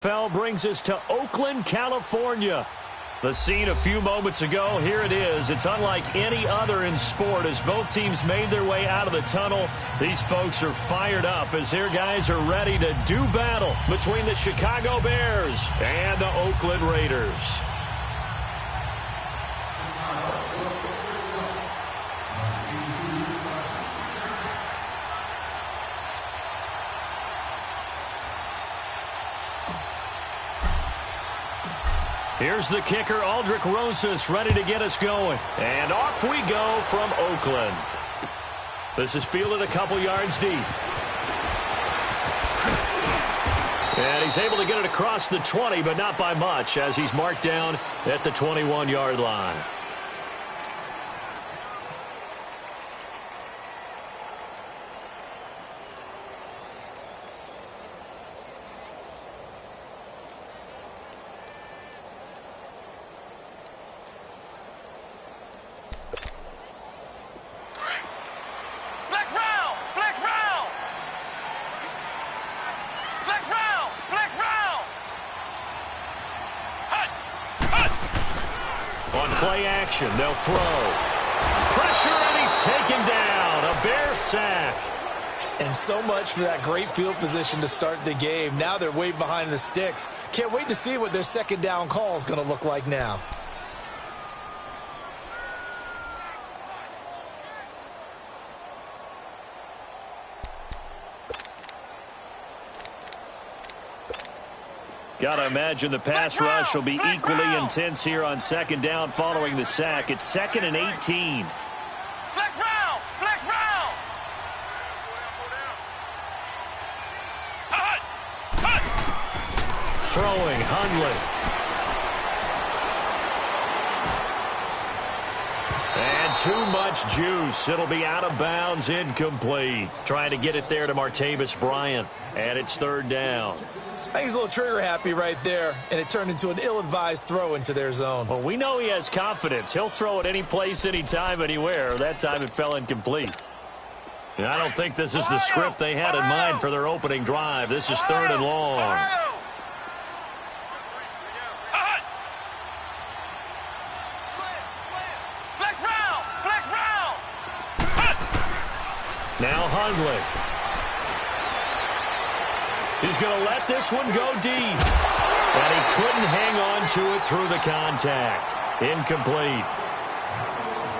BMFML brings us to Oakland, California. The scene a few moments ago, here it is. It's unlike any other in sport as both teams made their way out of the tunnel. These folks are fired up as their guys are ready to do battle between the Chicago Bears and the Oakland Raiders. Here's the kicker, Aldrich Rosas, ready to get us going. And off we go from Oakland. This is fielded a couple yards deep. And he's able to get it across the 20, but not by much, as he's marked down at the 21-yard line. Play action, they'll throw. Pressure, and he's taken down. A Bear sack. And so much for that great field position to start the game. Now they're way behind the sticks. Can't wait to see what their second down call is going to look like now. Got to imagine the pass rush will be equally intense here on second down following the sack. It's 2nd and 18. Flex round! Flex round! Throwing, Hundley. And too much juice. It'll be out of bounds, incomplete. Trying to get it there to Martavis Bryant. And it's 3rd down. I think he's a little trigger happy right there, and it turned into an ill-advised throw into their zone. Well, we know he has confidence. He'll throw it any place, anytime, anywhere. That time it fell incomplete. And I don't think this is the script they had in mind for their opening drive. This is 3rd and long. Now Hundley. He's going to let this one go deep. And he couldn't hang on to it through the contact. Incomplete.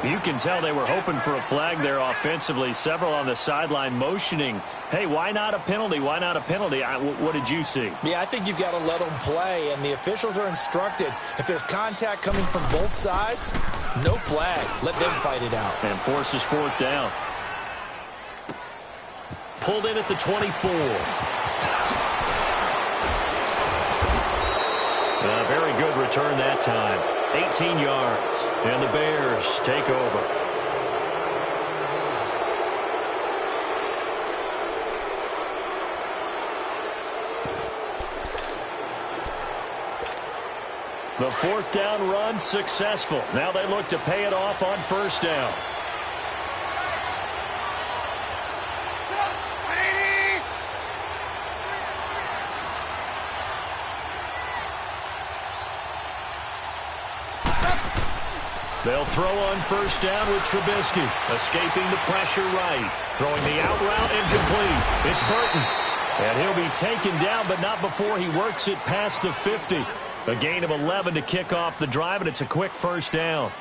You can tell they were hoping for a flag there offensively. Several on the sideline motioning, hey, why not a penalty? Why not a penalty? What did you see? Yeah, I think you've got to let them play, and the officials are instructed. If there's contact coming from both sides, no flag. Let them fight it out. And forces 4th down. Pulled in at the 24. A very good return that time. 18 yards. And the Bears take over. The 4th down run successful. Now they look to pay it off on 1st down. They'll throw on 1st down with Trubisky. Escaping the pressure right. Throwing the out route incomplete. It's Burton. And he'll be taken down, but not before he works it past the 50. A gain of 11 to kick off the drive, and it's a quick 1st down.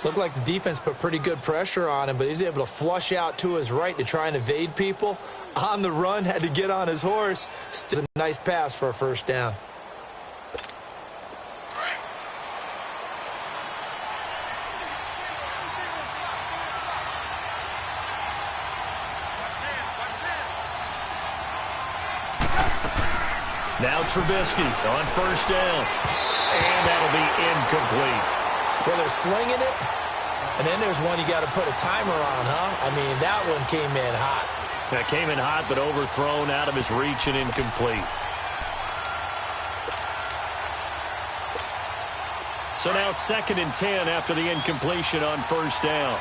Looked like the defense put pretty good pressure on him, but he's able to flush out to his right to try and evade people. On the run, had to get on his horse. Still a nice pass for a 1st down. Now Trubisky on 1st down. And that'll be incomplete. Well, they're slinging it, and then there's one you got to put a timer on, huh? I mean, that one came in hot. That came in hot, but overthrown out of his reach and incomplete. So now 2nd and 10 after the incompletion on 1st down.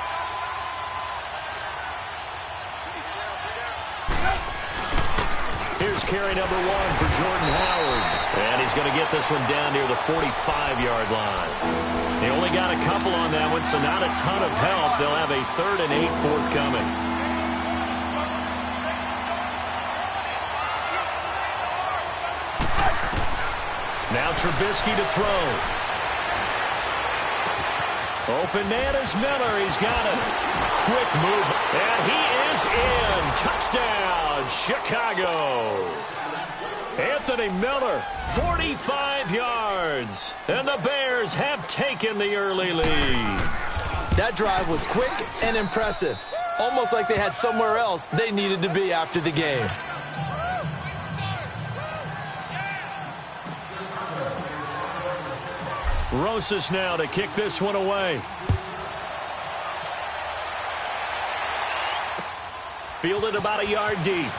Here's carry number 1 for Jordan Howard. is going to get this one down near the 45-yard line. They only got a couple on that one, so not a ton of help. They'll have a 3rd and 8 forthcoming. Now Trubisky to throw. Open man is Miller. He's got it. Quick move. And he is in. Touchdown, Chicago. Anthony Miller, 45 yards. And the Bears have taken the early lead. That drive was quick and impressive. Almost like they had somewhere else they needed to be after the game. Rosas now to kick this one away. Fielded about a yard deep.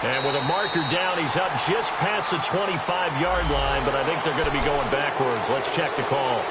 And with a marker down, he's up just past the 25-yard line, but I think they're going to be going backwards. Let's check the call.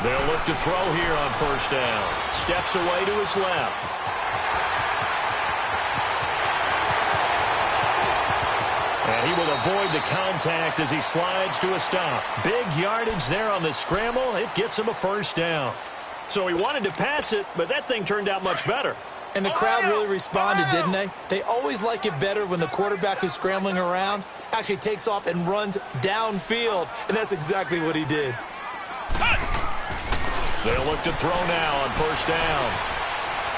They'll look to throw here on 1st down. Steps away to his left. And he will avoid the contact as he slides to a stop. Big yardage there on the scramble. It gets him a 1st down. So he wanted to pass it, but that thing turned out much better. And the crowd really responded, didn't they? They always like it better when the quarterback who's scrambling around actually takes off and runs downfield. And that's exactly what he did. They'll look to throw now on 1st down.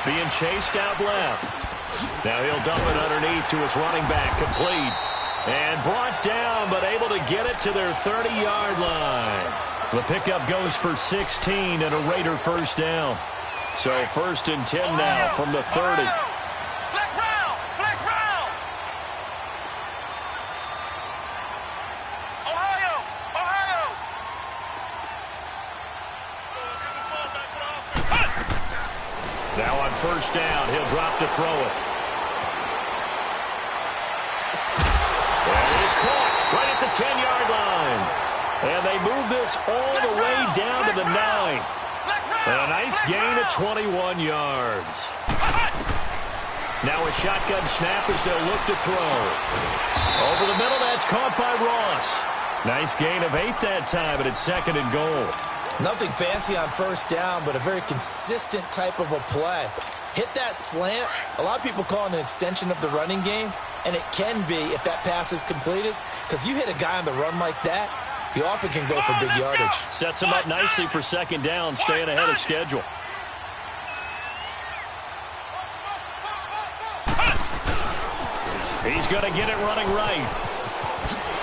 Being chased out left. Now he'll dump it underneath to his running back. Complete. And brought down, but able to get it to their 30-yard line. The pickup goes for 16 and a Raider 1st down. So 1st and 10 now from the 30. Flex round! Flex round! Ohio! Ohio! Now on 1st down, he'll drop to throw it. And it is caught right at the 10-yard line. And they move this all the way down to the 9. And a nice gain of 21 yards. Now a shotgun snap as they'll look to throw. Over the middle, that's caught by Ross. Nice gain of 8 that time, but it's 2nd and goal. Nothing fancy on 1st down, but a very consistent type of a play. Hit that slant. A lot of people call it an extension of the running game, and it can be if that pass is completed, because you hit a guy on the run like that, you often can go for big yardage. Sets him up nicely for 2nd down, staying ahead of schedule. He's going to get it running right.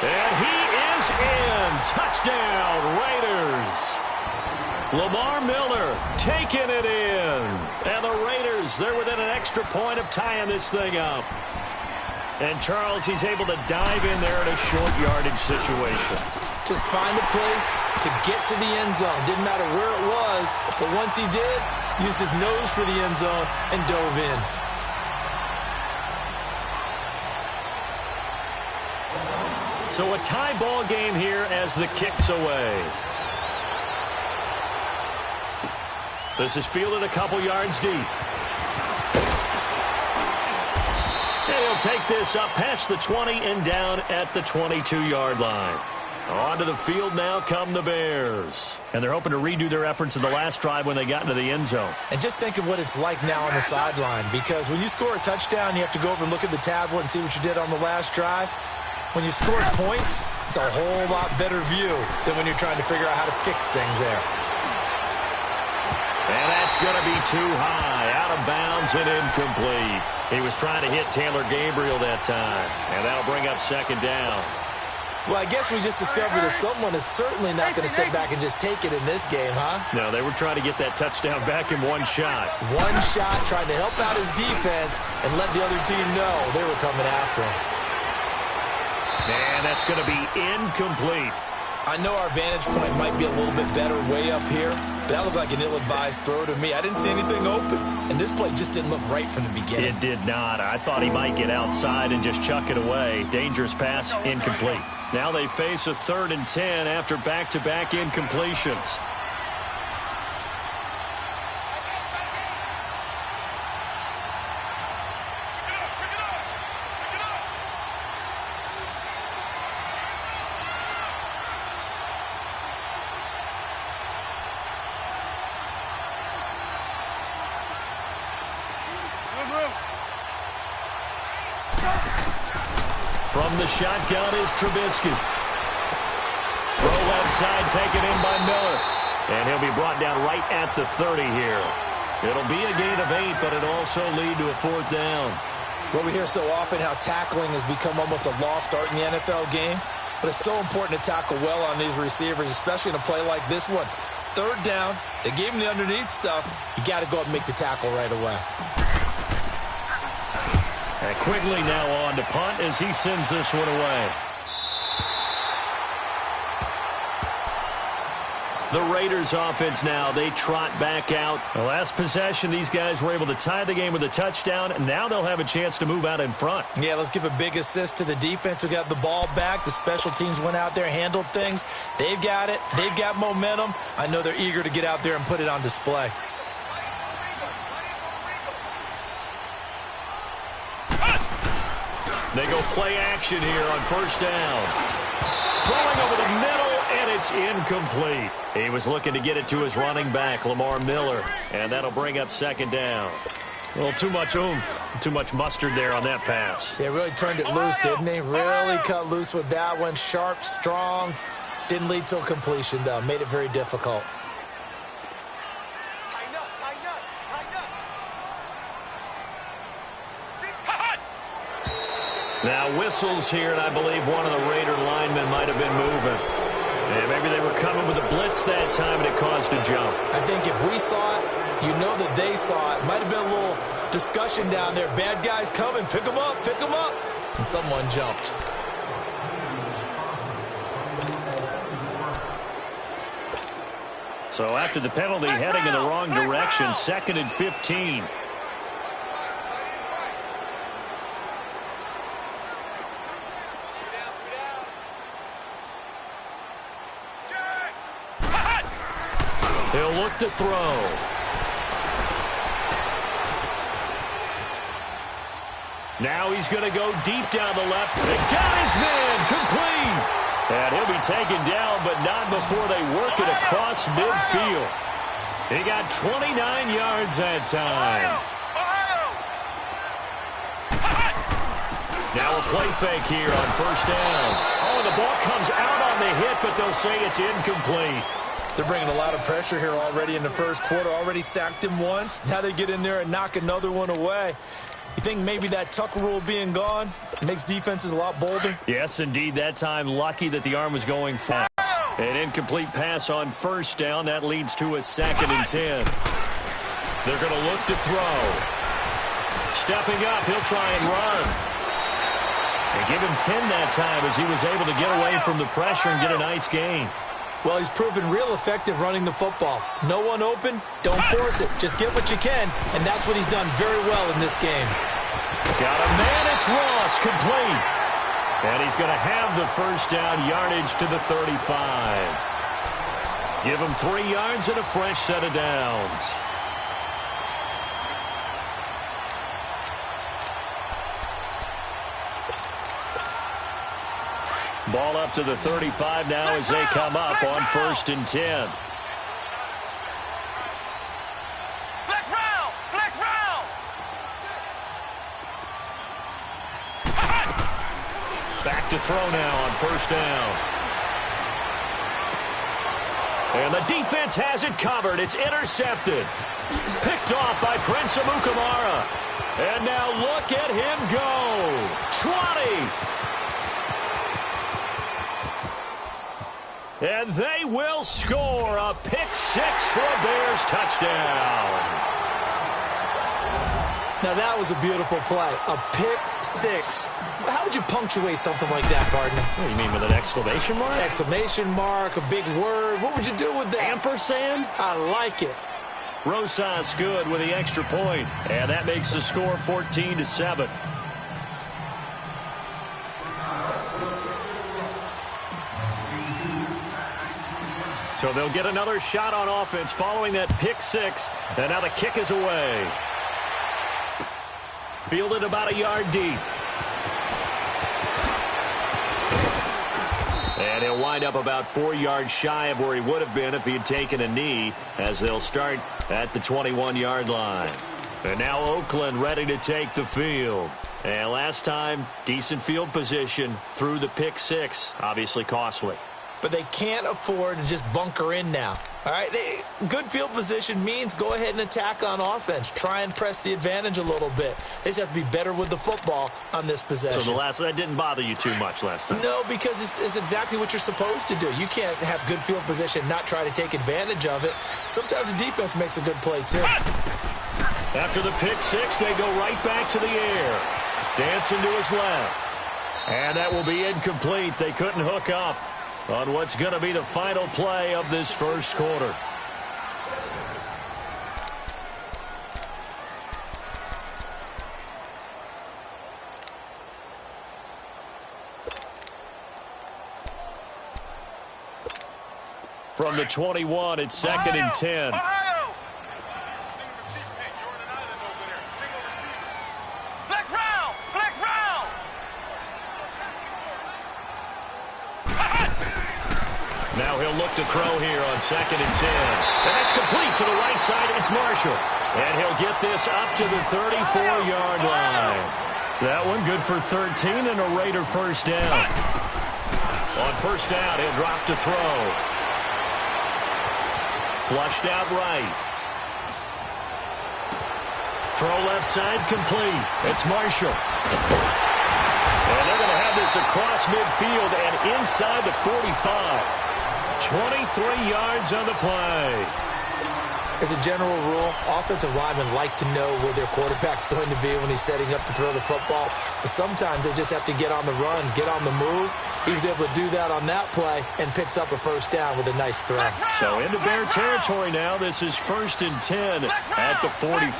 And he is in. Touchdown, Raiders. Lamar Miller taking it in. And the Raiders, they're within an extra point of tying this thing up. And Charles, he's able to dive in there in a short yardage situation. Just find a place to get to the end zone. Didn't matter where it was, but once he did, used his nose for the end zone and dove in. So a tie ball game here as the kick's away. This is fielded a couple yards deep. And he'll take this up past the 20 and down at the 22-yard line. Onto the field now come the Bears. And they're hoping to redo their efforts in the last drive when they got into the end zone. And just think of what it's like now on the sideline, because when you score a touchdown, you have to go over and look at the tablet and see what you did on the last drive. When you scored points, it's a whole lot better view than when you're trying to figure out how to fix things there. And that's going to be too high, out of bounds and incomplete. He was trying to hit Taylor Gabriel that time, and that'll bring up 2nd down. Well, I guess we just discovered that someone is certainly not going to sit back and just take it in this game, huh? No, they were trying to get that touchdown back in one shot. One shot, trying to help out his defense and let the other team know they were coming after him. And that's going to be incomplete. I know our vantage point might be a little bit better way up here, but that looked like an ill-advised throw to me. I didn't see anything open, and this play just didn't look right from the beginning. It did not. I thought he might get outside and just chuck it away. Dangerous pass, incomplete. Now they face a 3rd and 10 after back-to-back incompletions. From the shotgun is Trubisky. Throw left side taken in by Miller. And he'll be brought down right at the 30 here. It'll be a gain of 8, but it'll also lead to a 4th down. Well, we hear so often how tackling has become almost a lost art in the NFL game. But it's so important to tackle well on these receivers, especially in a play like this one. 3rd down, they gave him the underneath stuff. You got to go up and make the tackle right away. And Quigley now on to punt as he sends this one away. The Raiders offense now, they trot back out. The last possession, these guys were able to tie the game with a touchdown, and now they'll have a chance to move out in front. Yeah, let's give a big assist to the defense who got the ball back. The special teams went out there, handled things. They've got it. They've got momentum. I know they're eager to get out there and put it on display. They go play action here on 1st down. Throwing over the middle, and it's incomplete. He was looking to get it to his running back, Lamar Miller, and that'll bring up 2nd down. A little too much oomph, too much mustard there on that pass. Yeah, really turned it loose, didn't he? Really cut loose with that one. Sharp, strong. Didn't lead to a completion, though. Made it very difficult. Now whistles here, and I believe one of the Raider linemen might have been moving. And maybe they were coming with a blitz that time, and it caused a jump. I think if we saw it, you know that they saw it. Might have been a little discussion down there. Bad guys coming. Pick them up. Pick them up. And someone jumped. So after the penalty, heading in the wrong direction, 2nd and 15. He'll look to throw. Now he's going to go deep down the left. And got his man complete. And he'll be taken down, but not before they work it across midfield. He got 29 yards that time. Now a play fake here on 1st down. Oh, the ball comes out on the hit, but they'll say it's incomplete. They're bringing a lot of pressure here already in the 1st quarter. Already sacked him once. Now they get in there and knock another one away. You think maybe that Tucker rule being gone makes defenses a lot bolder? Yes, indeed. That time, lucky that the arm was going fast. An incomplete pass on 1st down. That leads to a 2nd and 10. They're going to look to throw. Stepping up, he'll try and run. And give him 10 that time as he was able to get away from the pressure and get a nice gain. Well, he's proven real effective running the football. No one open, don't force it. Just get what you can, and that's what he's done very well in this game. Got a man, it's Ross, complete. And he's going to have the 1st down, yardage to the 35. Give him 3 yards and a fresh set of downs. Ball up to the 35 now as they come up on 1st and 10. Flex round! Flex round! Back to throw now on 1st down. And the defense has it covered. It's intercepted. Picked off by Prince Amukamara. And now look at him go. 20. And they will score a pick-6 for a Bears touchdown. Now that was a beautiful play. A pick-6. How would you punctuate something like that, partner? What do you mean, with an exclamation mark? Exclamation mark, a big word. What would you do with that? Ampersand? I like it. Rosas good with the extra point, and that makes the score 14-7. So they'll get another shot on offense following that pick six, and now the kick is away. Fielded about a yard deep. And he'll wind up about 4 yards shy of where he would have been if he had taken a knee, as they'll start at the 21-yard line. And now Oakland ready to take the field. And last time, decent field position through the pick six, obviously costly. But they can't afford to just bunker in now. All right, good field position means go ahead and attack on offense. Try and press the advantage a little bit. They just have to be better with the football on this possession. So that didn't bother you too much last time? No, because it's exactly what you're supposed to do. You can't have good field position, not try to take advantage of it. Sometimes the defense makes a good play, too. After the pick six, they go right back to the air. Dancing to his left. And that will be incomplete. They couldn't hook up on what's going to be the final play of this first quarter. From the 21, it's 2nd and 10. Now he'll look to throw here on 2nd and 10. And that's complete to the right side. It's Marshall. And he'll get this up to the 34-yard line. That one good for 13 and a Raider first down. On first down, he'll drop to throw. Flushed out right. Throw left side complete. It's Marshall. And they're going to have this across midfield and inside the 45. 23 yards on the play. As a general rule, offensive linemen like to know where their quarterback's going to be when he's setting up to throw the football. But sometimes they just have to get on the run, get on the move. He was able to do that on that play and picks up a first down with a nice throw. So into Bear territory now. This is 1st and 10 at the 43.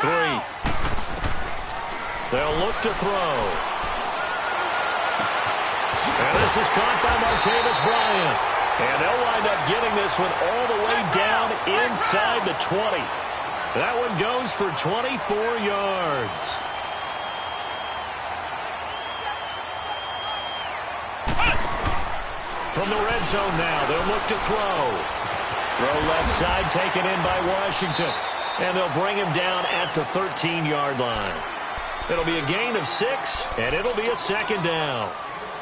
They'll look to throw. And this is caught by Martavis Bryant. And they'll wind up getting this one all the way down inside the 20. That one goes for 24 yards. From the red zone now, they'll look to throw. Throw left side taken in by Washington. And they'll bring him down at the 13-yard line. It'll be a gain of 6, and it'll be a 2nd down.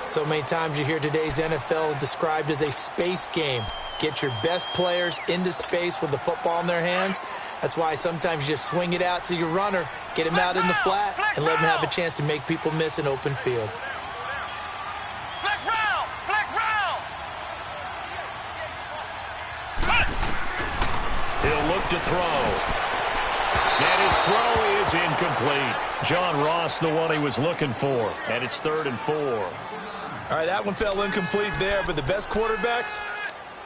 So many times you hear today's NFL described as a space game. Get your best players into space with the football in their hands. That's why sometimes you just swing it out to your runner, get him out in the flat, and let him have a chance to make people miss an open field. Flex round! Flex round! He'll look to throw. And his throw is incomplete. John Ross, the one he was looking for. And it's 3rd and 4. All right, that one fell incomplete there, but the best quarterbacks,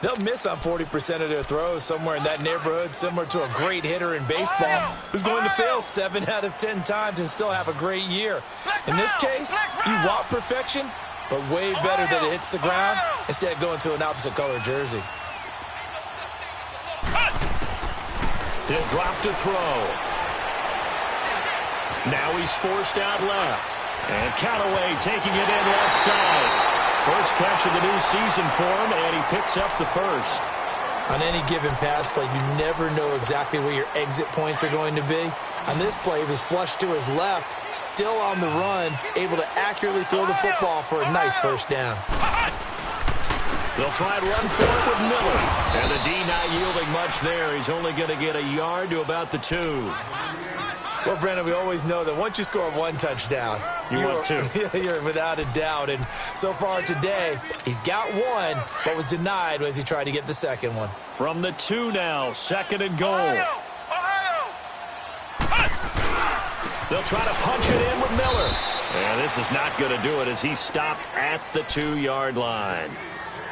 they'll miss on 40% of their throws, somewhere in that neighborhood, similar to a great hitter in baseball who's going to fail 7 out of 10 times and still have a great year. In this case, you want perfection, but way better that it hits the ground instead of going to an opposite color jersey. He'll drop to throw. Now he's forced out left. And Callaway taking it in left side. First catch of the new season for him, and he picks up the first. On any given pass play, you never know exactly where your exit points are going to be. On this play, he was flushed to his left, still on the run, able to accurately throw the football for a nice first down. They'll try and run for it with Miller. And the D not yielding much there. He's only going to get a yard to about the 2. Well, Brandon, we always know that once you score 1 touchdown, want 2. You're without a doubt. And so far today, he's got 1, but was denied as he tried to get the second one. From the 2 now, 2nd and goal. They'll try to punch it in with Miller. And this is not going to do it as he stopped at the 2-yard line.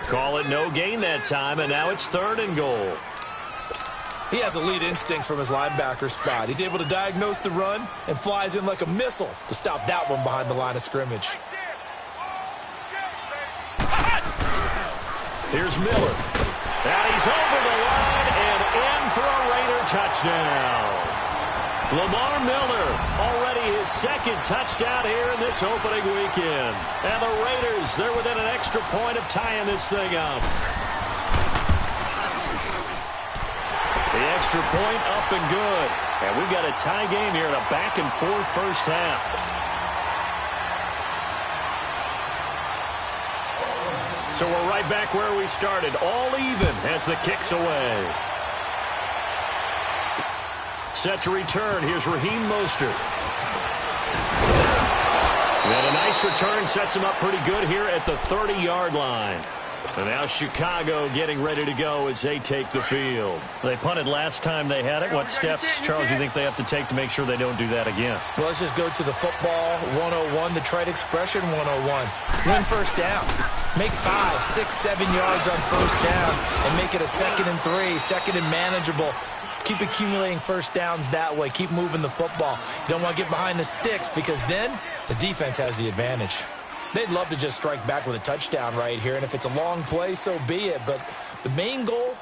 Call it no gain that time, and now it's 3rd and goal. He has elite instincts from his linebacker spot. He's able to diagnose the run and flies in like a missile to stop that one behind the line of scrimmage. Here's Miller. And he's over the line and in for a Raider touchdown. Lamar Miller, already his 2nd touchdown here in this opening weekend. And the Raiders, they're within an extra point of tying this thing up. The extra point up and good. And we've got a tie game here in a back-and-forth first half. So we're right back where we started, all even as the kick's away. Set to return. Here's Raheem Mostert. And a nice return sets him up pretty good here at the 30-yard line. And now Chicago getting ready to go as they take the field. They punted last time they had it. What steps, Charles, do you think they have to take to make sure they don't do that again? Well, let's just go to the football 101, the trade expression 101. Win first down. Make 5, 6, 7 yards on first down and make it a 2nd and 3, 2nd and manageable. Keep accumulating first downs that way. Keep moving the football. You don't want to get behind the sticks because then the defense has the advantage. They'd love to just strike back with a touchdown right here, and if it's a long play, so be it. But the main goal,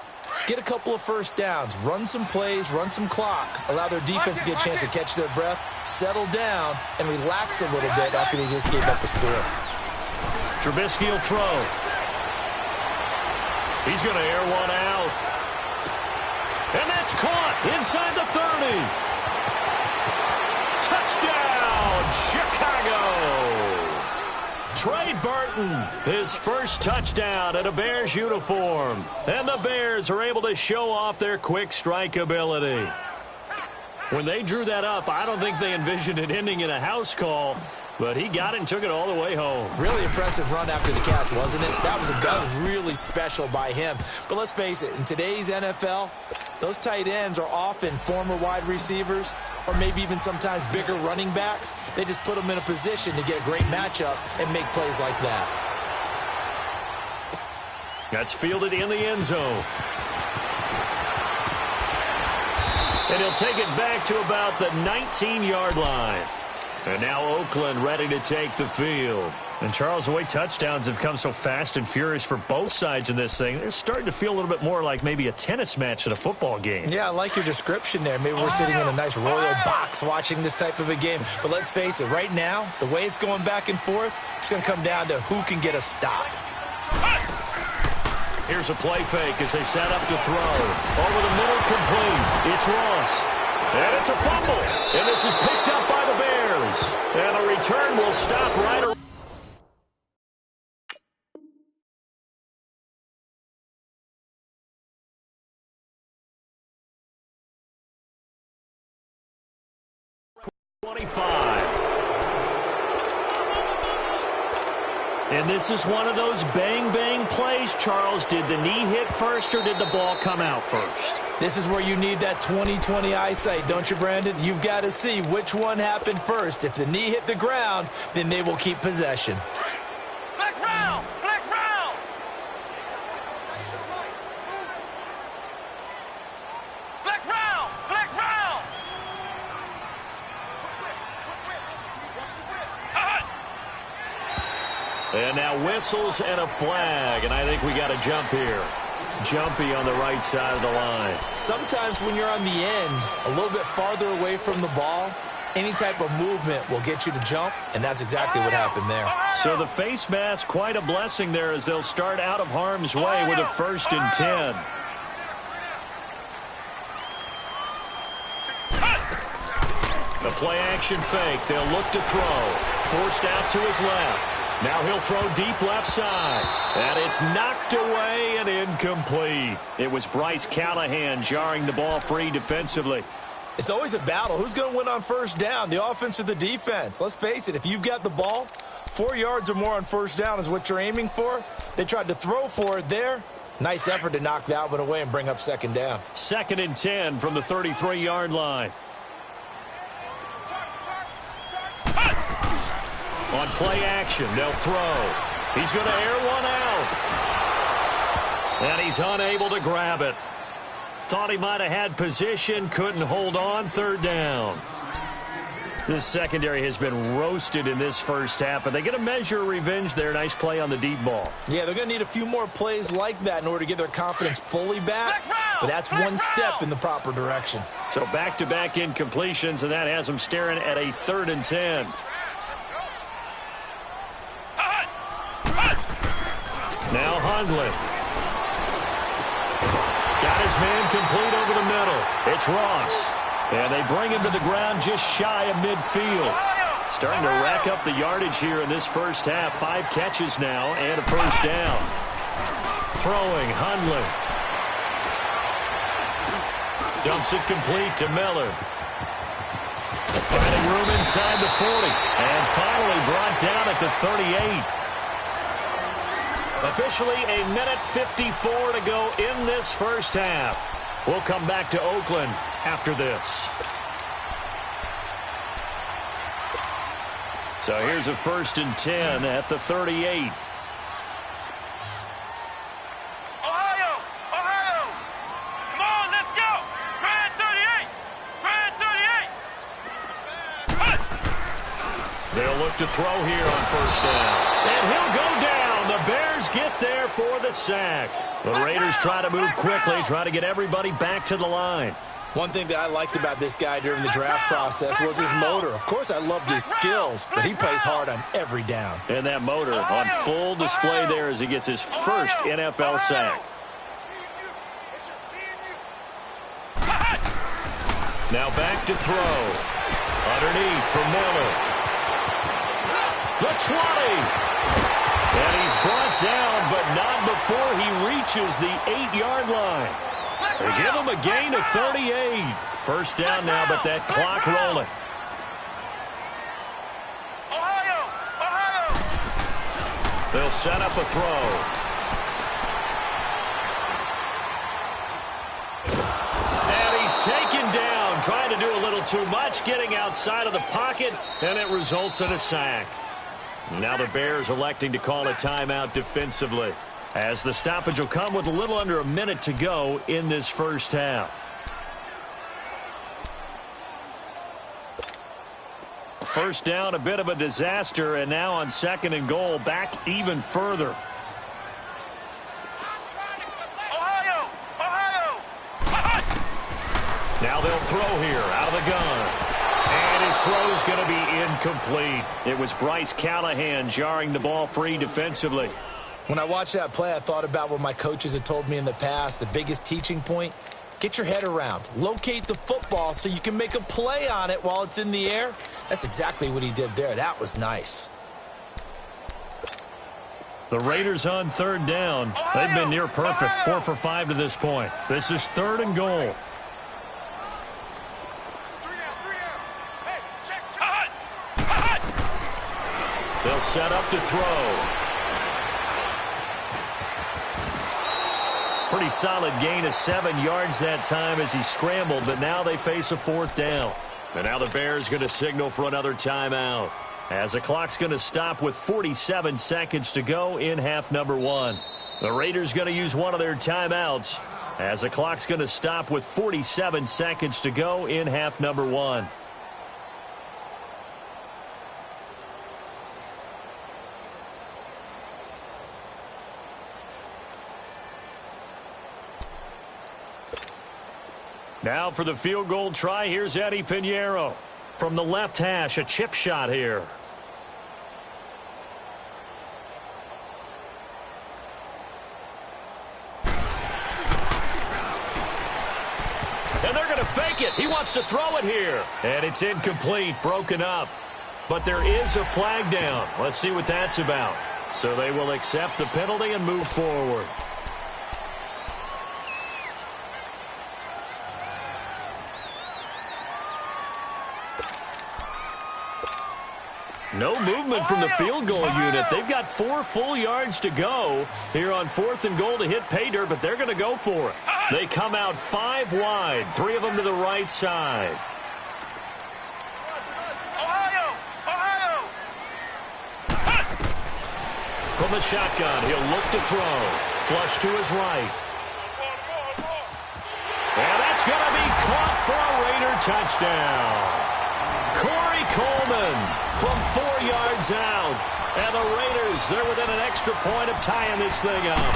get a couple of first downs, run some plays, run some clock, allow their defense to get a chance to catch their breath, settle down, and relax a little bit after they just gave up a score. Trubisky will throw. He's going to air one out. And that's caught inside the 30. Touchdown, Chicago. Trey Burton, his first touchdown in a Bears uniform. And the Bears are able to show off their quick strike ability. When they drew that up, I don't think they envisioned it ending in a house call, but he got it and took it all the way home. Really impressive run after the catch, wasn't it? That was really special by him. But let's face it, in today's NFL, those tight ends are often former wide receivers or maybe even sometimes bigger running backs. They just put them in a position to get a great matchup and make plays like that. That's fielded in the end zone. And he'll take it back to about the 19-yard line. And now Oakland ready to take the field. And Charles, the way touchdowns have come so fast and furious for both sides in this thing, it's starting to feel a little bit more like maybe a tennis match at a football game. Yeah, I like your description there. Maybe we're sitting in a nice royal box watching this type of a game. But let's face it, right now, the way it's going back and forth, it's going to come down to who can get a stop. Here's a play fake as they set up to throw. Over the middle, complete. It's Ross. And it's a fumble. And this is picked up by the Bears. And the return will stop right around. And this is one of those bang-bang plays, Charles. Did the knee hit first or did the ball come out first? This is where you need that 20/20 eyesight, don't you, Brandon? You've got to see which one happened first. If the knee hit the ground, then they will keep possession. Flex round! Flex round! Flex round! Flex round! And now whistles and a flag, and I think we got a jump here. Jumpy on the right side of the line. Sometimes when you're on the end, a little bit farther away from the ball, any type of movement will get you to jump, and that's exactly what happened there. So the face mask, quite a blessing there as they'll start out of harm's way with a 1st and 10. The play action fake. They'll look to throw. Forced out to his left. Now he'll throw deep left side. And it's knocked away and incomplete. It was Bryce Callahan jarring the ball free defensively. It's always a battle. Who's going to win on first down, the offense or the defense? Let's face it, if you've got the ball, 4 yards or more on first down is what you're aiming for. They tried to throw for it there. Nice effort to knock that one away and bring up 2nd down. 2nd and 10 from the 33-yard line. On play action, they'll throw. He's going to air one out. And he's unable to grab it. Thought he might have had position, couldn't hold on, third down. This secondary has been roasted in this first half, but they get a measure of revenge there. Nice play on the deep ball. Yeah, they're going to need a few more plays like that in order to get their confidence fully back, but that's one step in the proper direction. So back-to-back incompletions, and that has them staring at a 3rd and 10. Now Hundley. Got his man complete over the middle. It's Ross. And they bring him to the ground just shy of midfield. Starting to rack up the yardage here in this first half. 5 catches now and a first down. Throwing, Hundley. Dumps it complete to Miller. Finding room inside the 40. And finally brought down at the 38. Officially a minute 54 to go in this first half. We'll come back to Oakland after this. So here's a 1st and 10 at the 38. Ohio! Ohio! Come on, let's go! Grand 38! Grand 38! They'll look to throw here on first down. And he'll go down. The Bears get there for the sack. The Raiders try to move quickly, try to get everybody back to the line. One thing that I liked about this guy during the draft process was his motor. Of course, I loved his skills, but he plays hard on every down. And that motor on full display there as he gets his first NFL sack. Now back to throw. Underneath for Miller. The 20. And he's brought down, but not before he reaches the 8-yard line. They give him a gain of 38. First down now, but that clock rolling. Ohio! Ohio! They'll set up a throw. And he's taken down, trying to do a little too much, getting outside of the pocket, and it results in a sack. Now the Bears electing to call a timeout defensively, as the stoppage will come with a little under a minute to go in this first half. First down, a bit of a disaster, and now on 2nd and goal, back even further. Ohio! Ohio! Now they'll throw here out of the gun. And his throw is going to be incomplete. It was Bryce Callahan jarring the ball free defensively. When I watched that play, I thought about what my coaches had told me in the past. The biggest teaching point, get your head around. Locate the football so you can make a play on it while it's in the air. That's exactly what he did there. That was nice. The Raiders on 3rd down. They've been near perfect, 4 for 5 to this point. This is 3rd and goal. They'll set up to throw. Pretty solid gain of 7 yards that time as he scrambled, but now they face a 4th down. And now the Bears going to signal for another timeout, as the clock's going to stop with 47 seconds to go in half number 1. The Raiders going to use one of their timeouts, as the clock's going to stop with 47 seconds to go in half number 1. Now for the field goal try, here's Eddie Pinheiro. From the left hash, a chip shot here. And they're going to fake it. He wants to throw it here. And it's incomplete, broken up. But there is a flag down. Let's see what that's about. So they will accept the penalty and move forward. No movement from the field goal unit. They've got 4 full yards to go here on 4th and goal to hit pay dirt, but they're going to go for it. They come out 5 wide, 3 of them to the right side. Ohio! Ohio! From the shotgun, he'll look to throw. Flush to his right. And that's going to be caught for a Raider touchdown. Corey Coleman from 4 yards out. And the Raiders, they're within an extra point of tying this thing up.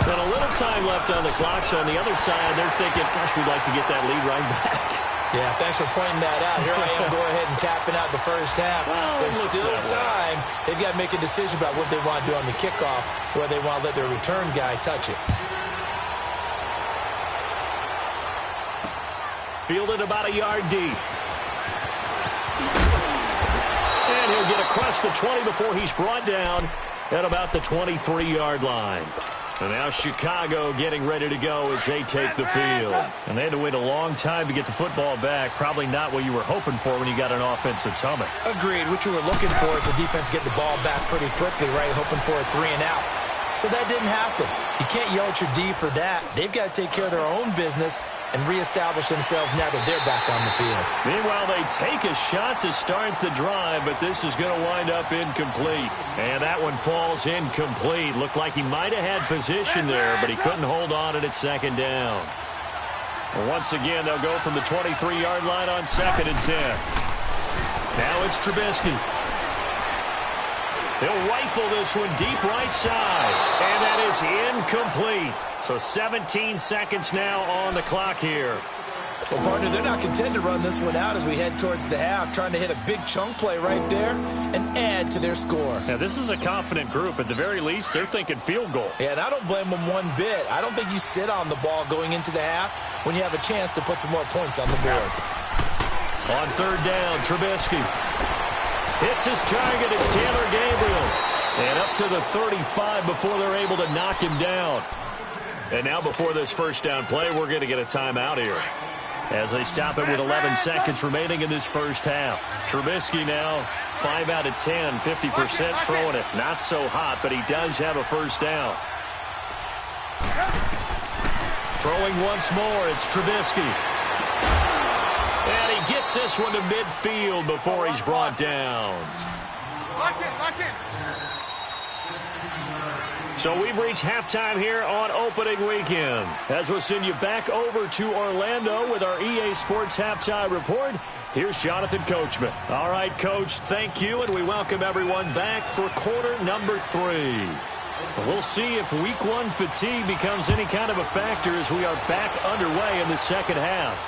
And a little time left on the clock, so on the other side, they're thinking, gosh, we'd like to get that lead right back. Yeah, thanks for pointing that out. Here I am, go ahead and tapping out the first half. Well, there's still time. They've got to make a decision about what they want to do on the kickoff, whether they want to let their return guy touch it. Fielded about a yard deep. And he'll get across the 20 before he's brought down at about the 23-yard line. And now Chicago getting ready to go as they take the field. And they had to wait a long time to get the football back. Probably not what you were hoping for when you got an offense that's humming. Agreed. What you were looking for is the defense get the ball back pretty quickly, right? Hoping for a 3 and out. So that didn't happen. You can't yell at your D for that. They've got to take care of their own business and reestablish themselves now that they're back on the field. Meanwhile, they take a shot to start the drive, but this is going to wind up incomplete. And that one falls incomplete. Looked like he might have had position there, but he couldn't hold on at second down. Once again, they'll go from the 23-yard line on 2nd and 10. Now it's Trubisky. He'll rifle this one deep right side. And that is incomplete. So 17 seconds now on the clock here. Well, partner, they're not content to run this one out as we head towards the half, trying to hit a big chunk play right there and add to their score. Now, this is a confident group. At the very least, they're thinking field goal. Yeah, and I don't blame them one bit. I don't think you sit on the ball going into the half when you have a chance to put some more points on the board. On 3rd down, Trubisky hits his target. It's Taylor Gabriel. And up to the 35 before they're able to knock him down. And now before this first down play, we're going to get a timeout here as they stop it with 11 seconds remaining in this first half. Trubisky now 5 out of 10, 50% throwing it. Not so hot, but he does have a first down. Throwing once more, it's Trubisky. And he gets this one to midfield before he's brought down. Lock it. So we've reached halftime here on opening weekend. As we'll send you back over to Orlando with our EA Sports Halftime Report, here's Jonathan Coachman. All right, Coach, thank you, and we welcome everyone back for quarter number 3. We'll see if week 1 fatigue becomes any kind of a factor as we are back underway in the second half.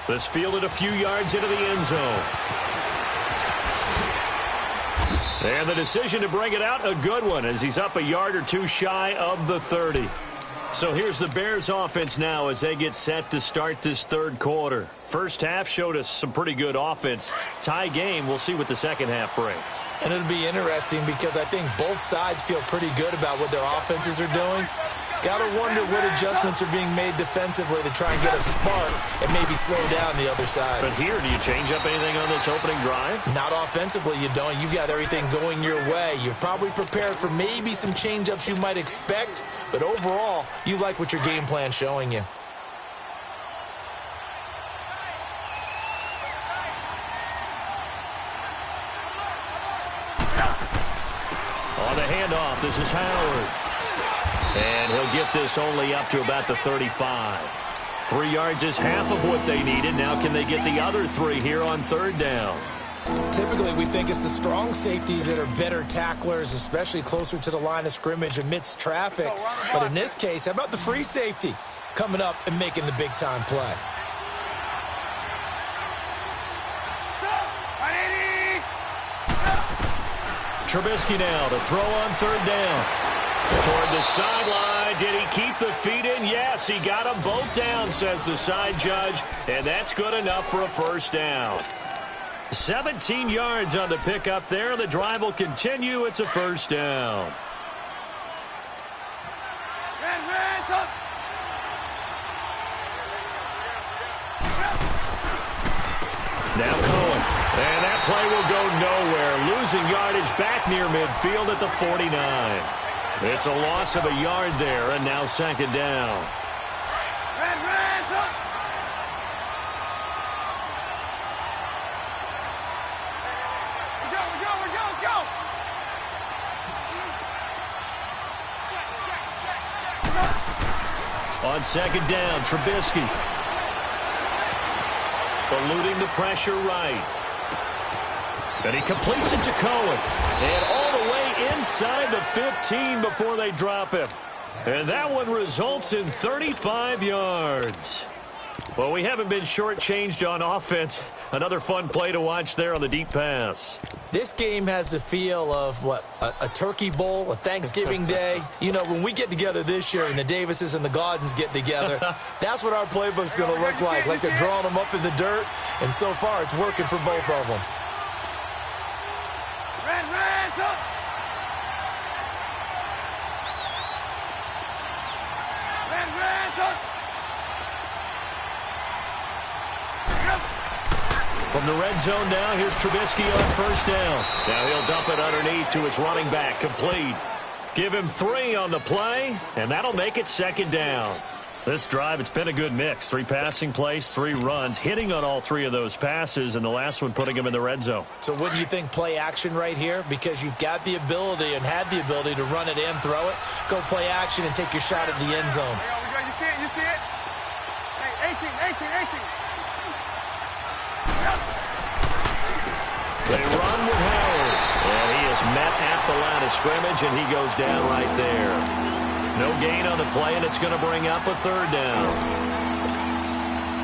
This fielded a few yards into the end zone. And the decision to bring it out, a good one, as he's up a yard or two shy of the 30. So here's the Bears offense now as they get set to start this third quarter. First half showed us some pretty good offense. Tie game, we'll see what the second half brings. And it'll be interesting because I think both sides feel pretty good about what their offenses are doing. Got to wonder what adjustments are being made defensively to try and get a spark and maybe slow down the other side. But here, do you change up anything on this opening drive? Not offensively, you don't. You got everything going your way. You've probably prepared for maybe some change-ups you might expect, but overall, you like what your game plan's showing you. On the handoff, this is Howard. And he'll get this only up to about the 35. 3 yards is half of what they needed. Now can they get the other 3 here on 3rd down? Typically, we think it's the strong safeties that are better tacklers, especially closer to the line of scrimmage amidst traffic. But in this case, how about the free safety coming up and making the big-time play? Trubisky now to throw on 3rd down. Toward the sideline. Did he keep the feet in? Yes, he got them both down, says the side judge. And that's good enough for a first down. 17 yards on the pickup there. The drive will continue. It's a first down. Now Cohen. And that play will go nowhere. Losing yardage back near midfield at the 49. It's a loss of a yard there, and now 2nd down. On second down, Trubisky. Eluding the pressure right. And he completes it to Cohen. And all the way inside the 15 before they drop him. And that one results in 35 yards. Well, we haven't been shortchanged on offense. Another fun play to watch there on the deep pass. This game has the feel of, a turkey bowl, a Thanksgiving day. You know, when we get together this year and the Davises and the Gaudens get together, that's what our playbook's going to look like. Like they're drawing them up in the dirt, and so far it's working for both of them. From the red zone now, here's Trubisky on first down. Now he'll dump it underneath to his running back, complete. Give him 3 on the play, and that'll make it second down. This drive, it's been a good mix. 3 passing plays, 3 runs, hitting on all 3 of those passes, and the last one putting him in the red zone. So wouldn't you think play action right here? Because you've got the ability and had the ability to run it in, throw it, go play action, and take your shot at the end zone. You see it? You see it? Hey, 18. They run with Howard, and he is met at the line of scrimmage, and he goes down right there. No gain on the play, and it's going to bring up a third down.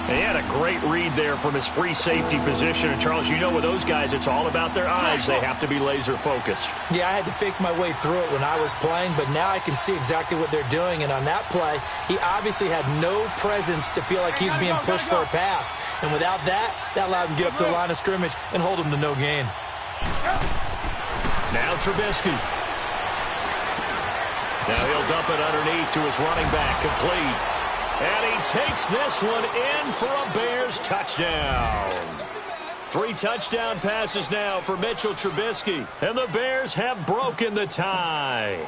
And he had a great read there from his free safety position. And, Charles, you know with those guys, it's all about their eyes. They have to be laser-focused. Yeah, I had to fake my way through it when I was playing, but now I can see exactly what they're doing. And on that play, he obviously had no presence to feel like he's being pushed for a pass. And without that, that allowed him to get up to the line of scrimmage and hold him to no gain. Now Trubisky. Now he'll dump it underneath to his running back, complete. And he takes this one in for a Bears touchdown. 3 touchdown passes now for Mitchell Trubisky. And the Bears have broken the tie.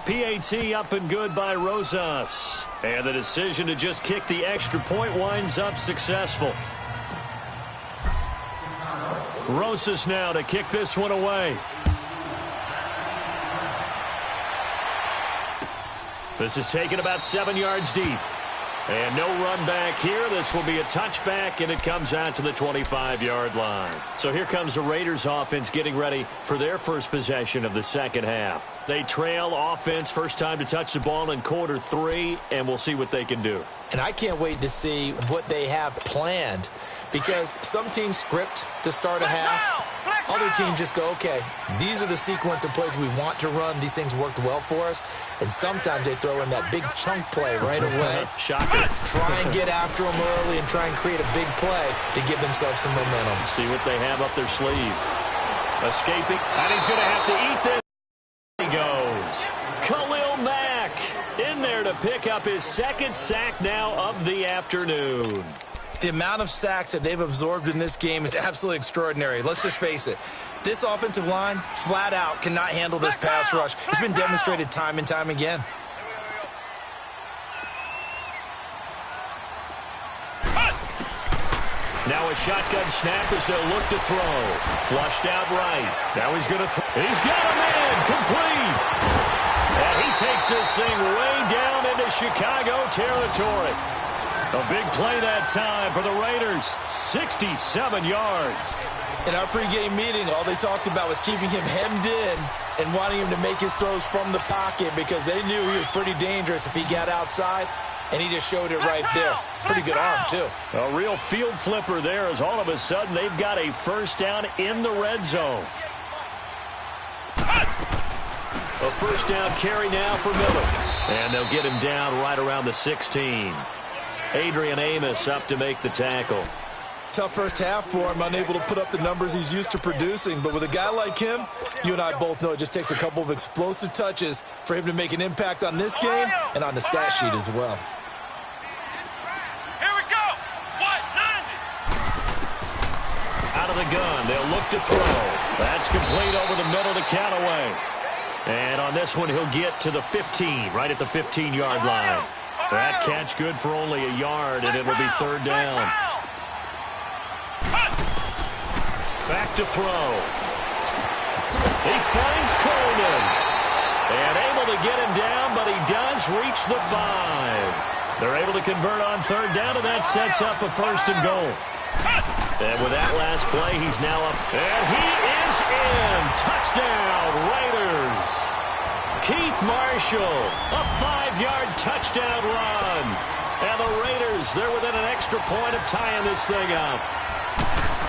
PAT up and good by Rosas. And the decision to just kick the extra point winds up successful. Rosas now to kick this one away. This is taken about 7 yards deep. And no run back here. This will be a touchback, and it comes out to the 25-yard line. So here comes the Raiders offense getting ready for their first possession of the second half. They trail offense, first time to touch the ball in quarter 3, and we'll see what they can do. And I can't wait to see what they have planned, because some teams script to start a half. Other teams just go, okay, these are the sequence of plays we want to run. These things worked well for us. And sometimes they throw in that big chunk play right away. Shocker. Try and get after them early and try and create a big play to give themselves some momentum. See what they have up their sleeve. Escaping, and he's going to have to eat this. He goes. Khalil Mack in there to pick up his 2nd sack now of the afternoon. The amount of sacks that they've absorbed in this game is absolutely extraordinary. Let's just face it. This offensive line, flat out, cannot handle this pass rush. It's been demonstrated time and time again. Now a shotgun snap as they'll look to throw. Flushed out right. Now he's going to throw. He's got a man. Complete. And he takes this thing way down into Chicago territory. A big play that time for the Raiders. 67 yards. In our pregame meeting, all they talked about was keeping him hemmed in and wanting him to make his throws from the pocket because they knew he was pretty dangerous if he got outside, and he just showed it right there. Pretty good arm, too. A real field flipper there as all of a sudden they've got a first down in the red zone. A first down carry now for Miller. And they'll get him down right around the 16. Adrian Amos up to make the tackle. Tough first half for him, unable to put up the numbers he's used to producing. But with a guy like him, you and I both know it just takes a couple of explosive touches for him to make an impact on this game and on the stat sheet as well. Here we go. What? 90. Out of the gun, they'll look to throw. That's complete over the middle to Callaway. And on this one, he'll get to the 15, right at the 15-yard line. That catch good for only a yard, and it'll be third down. Back to throw. He finds Coleman. And to get him down, but he does reach the 5. They're able to convert on third down, and that sets up a 1st and goal. And with that last play, he's now up. And he is in. Touchdown, Raiders. Keith Marshall, a 5-yard touchdown run. And the Raiders, they're within an extra point of tying this thing up.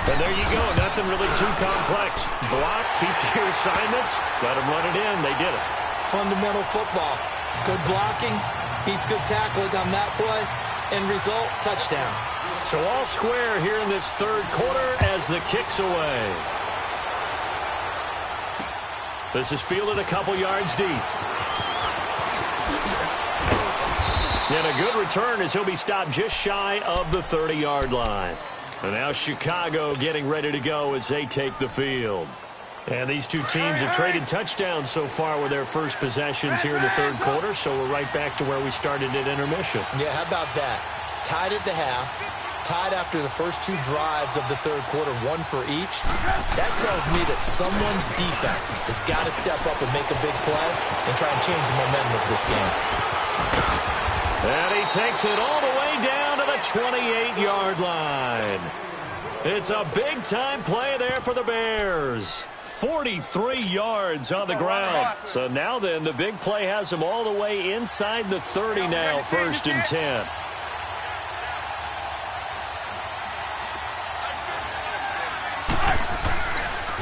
And there you go. Nothing really too complex. Block, keep to your assignments, let them run it in. They did it. Fundamental football. Good blocking, beats good tackling on that play. End result, touchdown. So all square here in this third quarter as the kick's away. This is fielded a couple yards deep. And a good return as he'll be stopped just shy of the 30-yard line. And now Chicago getting ready to go as they take the field. And these two teams have traded touchdowns so far with their first possessions here in the third quarter, so we're right back to where we started at intermission. Yeah, how about that? Tied at the half, tied after the first 2 drives of the third quarter, 1 for each. That tells me that someone's defense has got to step up and make a big play and try and change the momentum of this game. And he takes it all the way down to the 28-yard line. It's a big-time play there for the Bears. 43 yards on the ground. So now then, the big play has them all the way inside the 30 now, 1st and 10.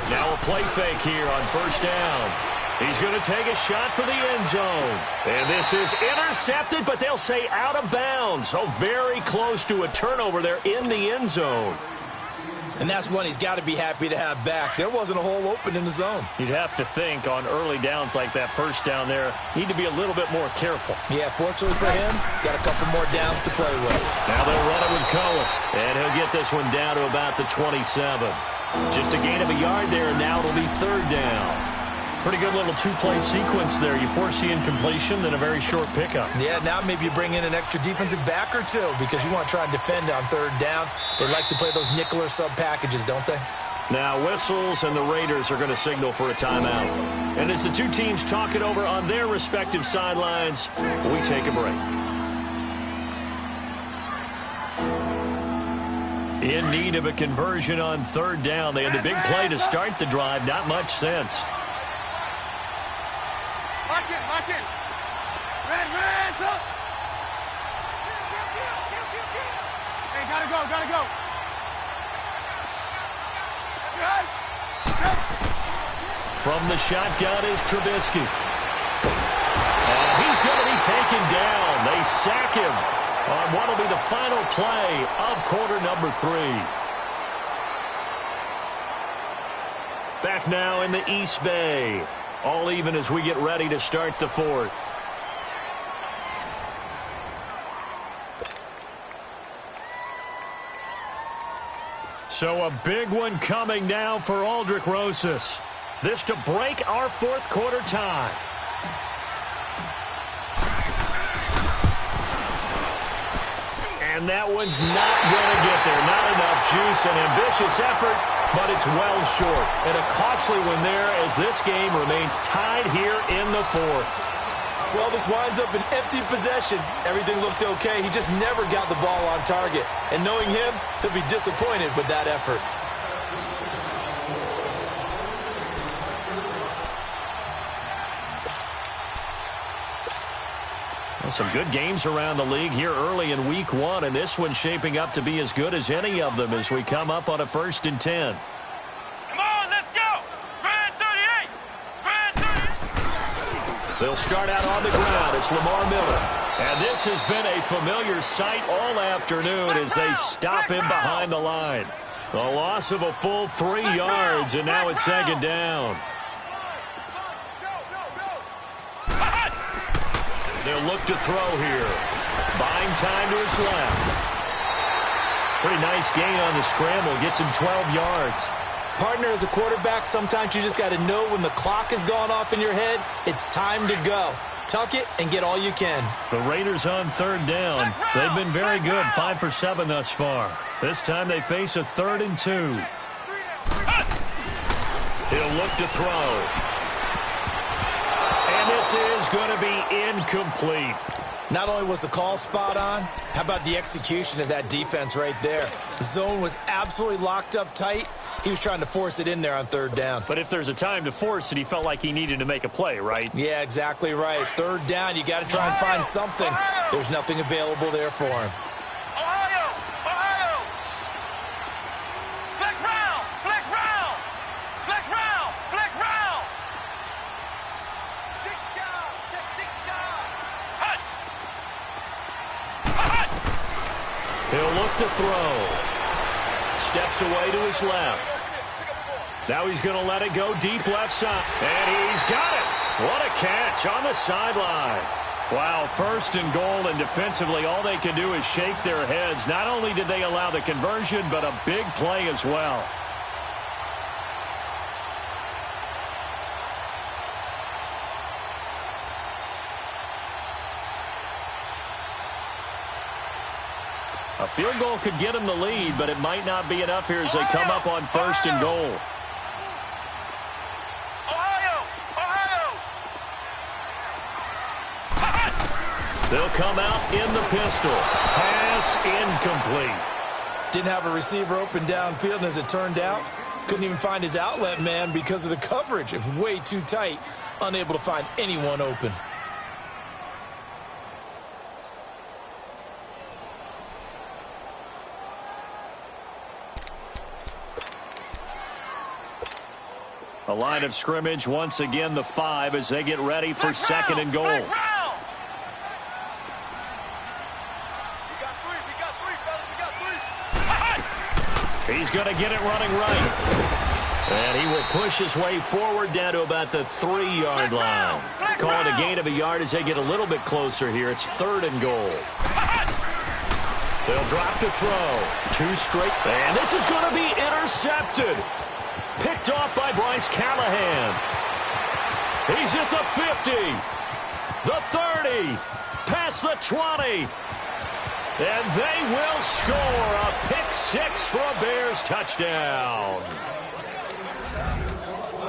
Now a play fake here on 1st down. He's going to take a shot for the end zone. And this is intercepted, but they'll say out of bounds. So very close to a turnover there in the end zone. And that's one he's got to be happy to have back. There wasn't a hole open in the zone. You'd have to think on early downs like that 1st down there, need to be a little bit more careful. Yeah, fortunately for him, got a couple more downs to play with. Now they'll run it with Cohen. And he'll get this one down to about the 27. Just a gain of a yard there, and now it'll be 3rd down. Pretty good little 2-play sequence there. You force the incompletion, then a very short pickup. Yeah, now maybe you bring in an extra defensive back or 2 because you want to try and defend on 3rd down. They like to play those nickel or sub packages, don't they? Now whistles, and the Raiders are going to signal for a timeout. And as the two teams talk it over on their respective sidelines, we take a break. In need of a conversion on 3rd down. They had the big play to start the drive. Not much sense. Lock in. Red, up. Hey, gotta go. From the shotgun is Trubisky. And he's going to be taken down. They sack him on what will be the final play of quarter number 3. Back now in the East Bay. All even as we get ready to start the 4th. So a big one coming now for Aldrick Rosas. This to break our 4th quarter tie. And that one's not going to get there. Not enough juice. An ambitious effort, but it's well short. And a costly one there as this game remains tied here in the 4th. Well, this winds up an empty possession. Everything looked okay. He just never got the ball on target. And knowing him, he'll be disappointed with that effort. Some good games around the league here early in week 1, and this one's shaping up to be as good as any of them as we come up on a 1st and 10. Come on, let's go! Red 38! Red 38! They'll start out on the ground. It's Lamar Miller. And this has been a familiar sight all afternoon as they stop him behind the line. A loss of a full 3 yards, and now it's 2nd down. They'll look to throw here. Buying time to his left. Pretty nice gain on the scramble. Gets him 12 yards. Partner, as a quarterback, sometimes you just got to know when the clock has gone off in your head, it's time to go. Tuck it and get all you can. The Raiders on 3rd down. They've been very good. 5 for 7 thus far. This time they face a 3rd and 2. He'll look to throw. And And this is going to be incomplete. Not only was the call spot on, how about the execution of that defense right there? The zone was absolutely locked up tight. He was trying to force it in there on third down. But if there's a time to force it, he felt like he needed to make a play, right? Yeah, exactly right. Third down, you got to try and find something. There's nothing available there for him. He'll look to throw. Steps away to his left. Now he's going to let it go deep left side. And he's got it. What a catch on the sideline. Wow, first and goal, and defensively all they can do is shake their heads. Not only did they allow the conversion, but a big play as well. A field goal could get him the lead, but it might not be enough here as they come up on first and goal. They'll come out in the pistol. Pass incomplete. Didn't have a receiver open downfield, and as it turned out, couldn't even find his outlet man because of the coverage. It was way too tight, unable to find anyone open. A line of scrimmage, once again the 5 as they get ready for second and goal. He's going to get it running right. And he will push his way forward down to about the 3-yard line. Call it a gain of a yard as they get a little bit closer here. It's third and goal. They'll drop the throw. 2 straight. And this is going to be intercepted. Picked off by Bryce Callahan. He's at the 50, the 30, past the 20. And they will score a pick 6 for a Bears touchdown.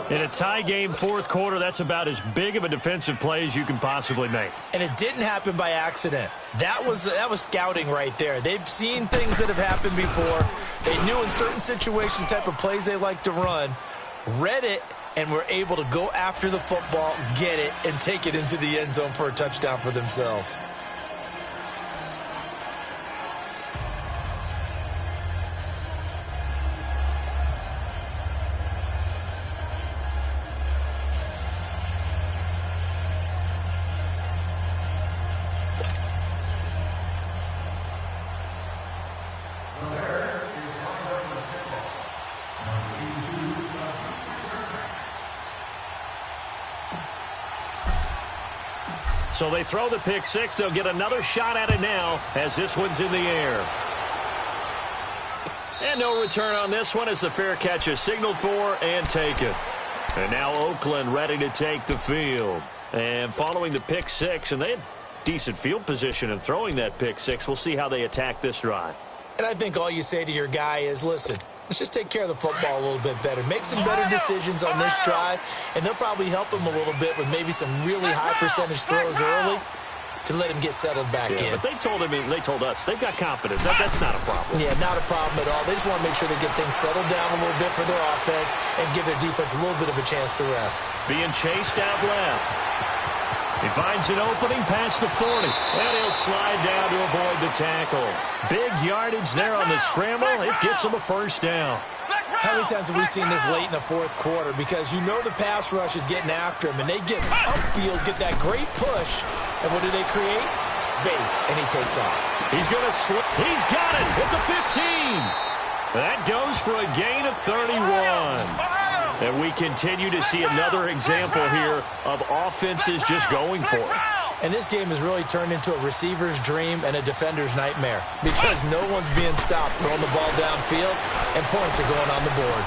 In a tie game fourth quarter, that's about as big of a defensive play as you can possibly make. And it didn't happen by accident. That was scouting right there. They've seen things that have happened before. They knew in certain situations the type of plays they like to run, read it, and were able to go after the football, get it, and take it into the end zone for a touchdown for themselves. So they throw the pick 6. They'll get another shot at it now as this one's in the air. And no return on this one as the fair catch is signaled for and taken. And now Oakland ready to take the field. And following the pick 6, and they had decent field position in throwing that pick 6. We'll see how they attack this drive. And I think all you say to your guy is, listen, let's just take care of the football a little bit better. Make some better decisions on this drive, and they'll probably help him a little bit with maybe some really high percentage throws early to let him get settled back in. But they told us they've got confidence. That's not a problem. Yeah, not a problem at all. They just want to make sure they get things settled down a little bit for their offense and give their defense a little bit of a chance to rest. Being chased out left. He finds an opening past the 40, and he'll slide down to avoid the tackle. Big yardage there on the scramble. It gets him a first down. How many times have we seen this late in the fourth quarter? Because you know the pass rush is getting after him, and they get upfield, get that great push, and what do they create? Space, and he takes off. He's going to slip. He's got it at the 15. That goes for a gain of 31. And we continue to see another example here of offenses just going for it. And this game has really turned into a receiver's dream and a defender's nightmare because no one's being stopped throwing the ball downfield, and points are going on the board.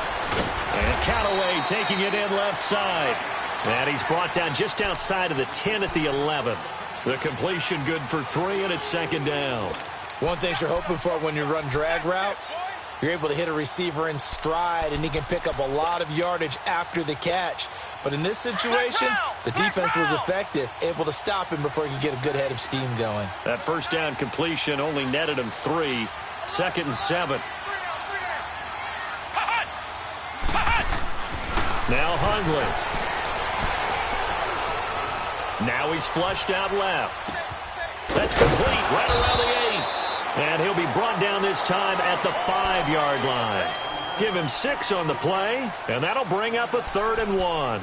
And Callaway taking it in left side. And he's brought down just outside of the 10 at the 11. The completion good for 3, and it's second down. One thing you're hoping for when you run drag routes, you're able to hit a receiver in stride, and he can pick up a lot of yardage after the catch. But in this situation, the defense was effective, able to stop him before he could get a good head of steam going. That first down completion only netted him 3. 2nd and 7. Now Hundley. Now he's flushed out left. That's complete right around the 8. And he'll be brought down this time at the 5-yard line. Give him 6 on the play, and that'll bring up a 3rd and 1.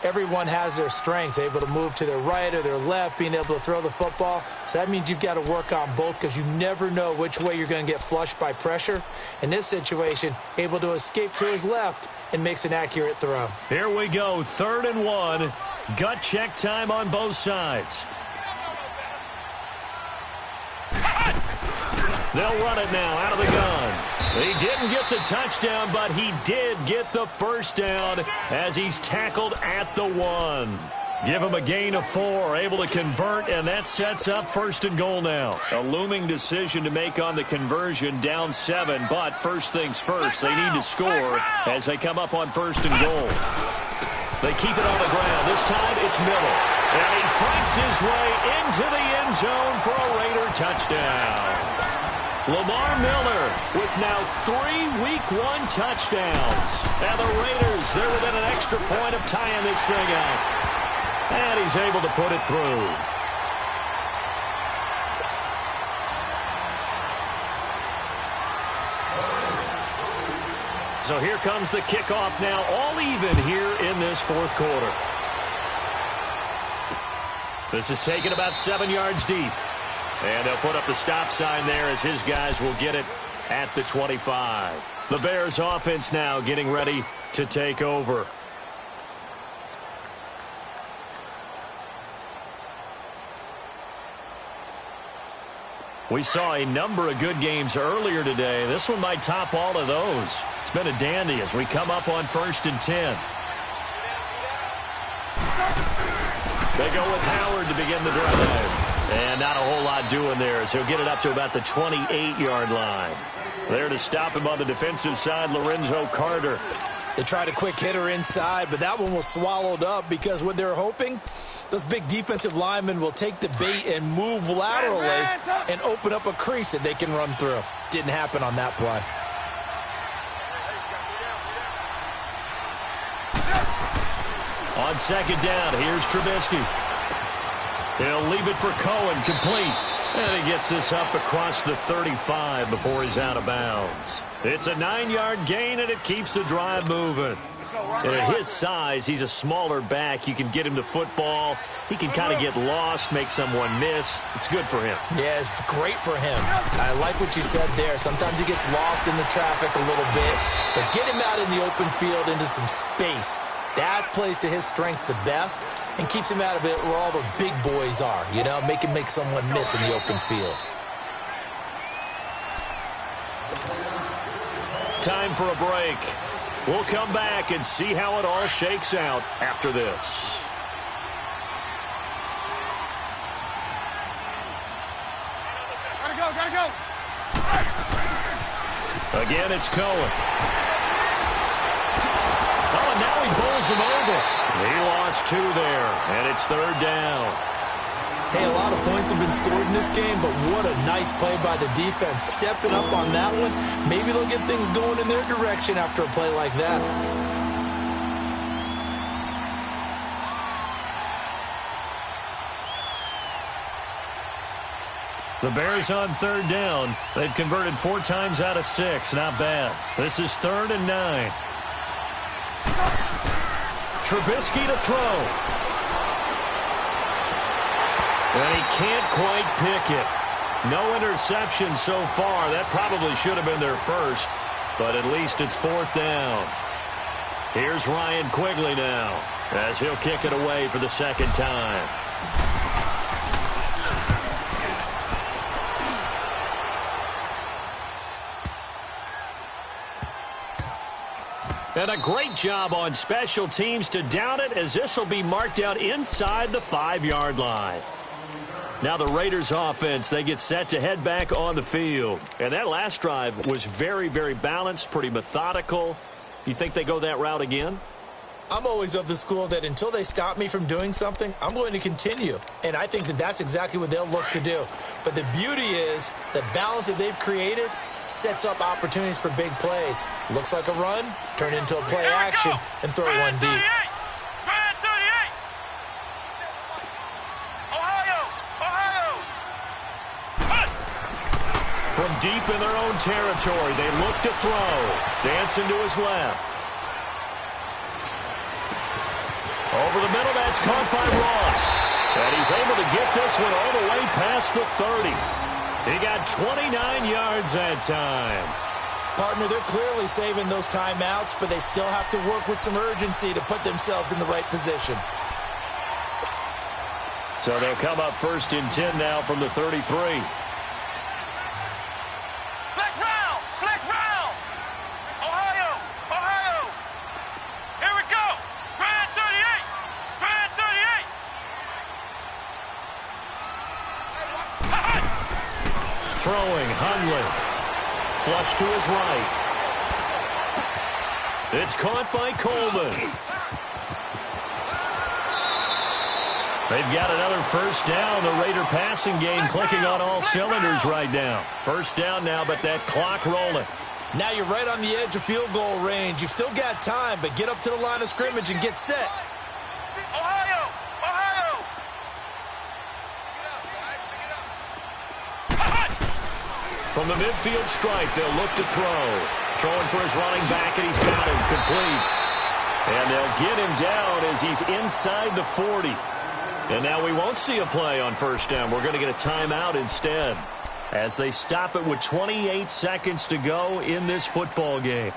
Everyone has their strengths, able to move to their right or their left, being able to throw the football. So that means you've got to work on both because you never know which way you're going to get flushed by pressure. In this situation, able to escape to his left and makes an accurate throw. Here we go, 3rd and 1. Gut check time on both sides. They'll run it now out of the gun. He didn't get the touchdown, but he did get the first down as he's tackled at the 1. Give him a gain of 4, able to convert, and that sets up 1st and goal now. A looming decision to make on the conversion, down 7, but first things first, they need to score as they come up on 1st and goal. They keep it on the ground. This time it's Miller, and he fights his way into the end zone for a Raider touchdown. Lamar Miller with now 3 Week 1 touchdowns. And the Raiders, they're within an extra point of tying this thing up. And he's able to put it through. So here comes the kickoff now, all even here in this 4th quarter. This is taken about 7 yards deep. And they'll put up the stop sign there as his guys will get it at the 25. The Bears offense now getting ready to take over. We saw a number of good games earlier today. This one might top all of those. It's been a dandy as we come up on 1st and 10. They go with Howard to begin the drive. And not a whole lot doing there, so he'll get it up to about the 28-yard line. There to stop him on the defensive side, Lorenzo Carter. They tried a quick hitter inside, but that one was swallowed up because what they're hoping, those big defensive linemen will take the bait and move laterally and open up a crease that they can run through. Didn't happen on that play. On 2nd down, here's Trubisky. He'll leave it for Cohen, complete. And he gets this up across the 35 before he's out of bounds. It's a 9-yard gain, and it keeps the drive moving. And at his size, he's a smaller back. You can get him the football. He can kind of get lost, make someone miss. It's good for him. Yeah, it's great for him. I like what you said there. Sometimes he gets lost in the traffic a little bit. But get him out in the open field into some space. That plays to his strengths the best and keeps him out of it where all the big boys are, you know, make someone miss in the open field. Time for a break. We'll come back and see how it all shakes out after this. Gotta go. Again, it's Cohen. Oh, and now he bowls him over. He lost 2 there, and it's 3rd down. Hey, a lot of points have been scored in this game, but what a nice play by the defense. Stepping up on that one. Maybe they'll get things going in their direction after a play like that. The Bears on 3rd down. They've converted 4 times out of 6. Not bad. This is 3rd and 9. Trubisky to throw. And he can't quite pick it. No interception so far. That probably should have been their first, but at least it's 4th down. Here's Ryan Quigley now as he'll kick it away for the 2nd time. And a great job on special teams to down it, as this will be marked out inside the 5-yard line. Now the Raiders offense, they get set to head back on the field. And that last drive was very, very balanced, pretty methodical. You think they go that route again? I'm always of the school that until they stop me from doing something, I'm going to continue. And I think that that's exactly what they'll look to do. But the beauty is the balance that they've created sets up opportunities for big plays. Looks like a run, turn into a play action, and throw one deep. From deep in their own territory, they look to throw. Dancing to his left. Over the middle, that's caught by Ross. And he's able to get this one all the way past the 30. He got 29 yards that time. Partner, they're clearly saving those timeouts, but they still have to work with some urgency to put themselves in the right position. So they'll come up 1st and 10 now from the 33. Throwing, Hundley. Flush to his right. It's caught by Coleman. They've got another 1st down. The Raider passing game clicking on all cylinders right now. 1st down now, but that clock rolling. Now you're right on the edge of field goal range. You've still got time, but get up to the line of scrimmage and get set. From the midfield stripe, they'll look to throw. Throwing for his running back, and he's got him complete. And they'll get him down as he's inside the 40. And now we won't see a play on 1st down. We're going to get a timeout instead as they stop it with 28 seconds to go in this football game.